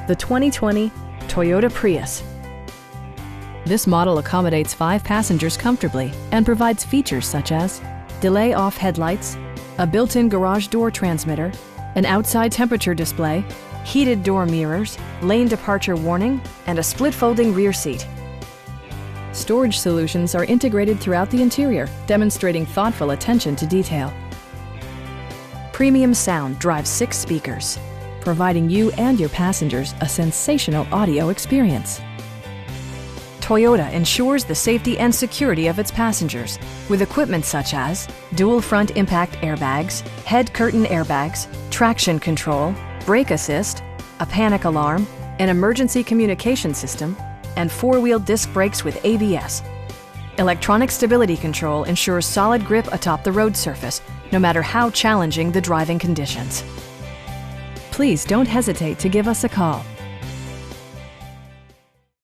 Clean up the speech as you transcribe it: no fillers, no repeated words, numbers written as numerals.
the 2020 Toyota Prius. This model accommodates 5 passengers comfortably and provides features such as delay-off headlights, a built-in garage door transmitter, an outside temperature display, heated door mirrors, lane departure warning, and a split-folding rear seat. Storage solutions are integrated throughout the interior, demonstrating thoughtful attention to detail. Premium sound drives 6 speakers, providing you and your passengers a sensational audio experience. Toyota ensures the safety and security of its passengers with equipment such as dual front impact airbags, head curtain airbags, traction control, brake assist, a panic alarm, an emergency communication system, and 4-wheel disc brakes with ABS. Electronic stability control ensures solid grip atop the road surface, no matter how challenging the driving conditions. Please don't hesitate to give us a call.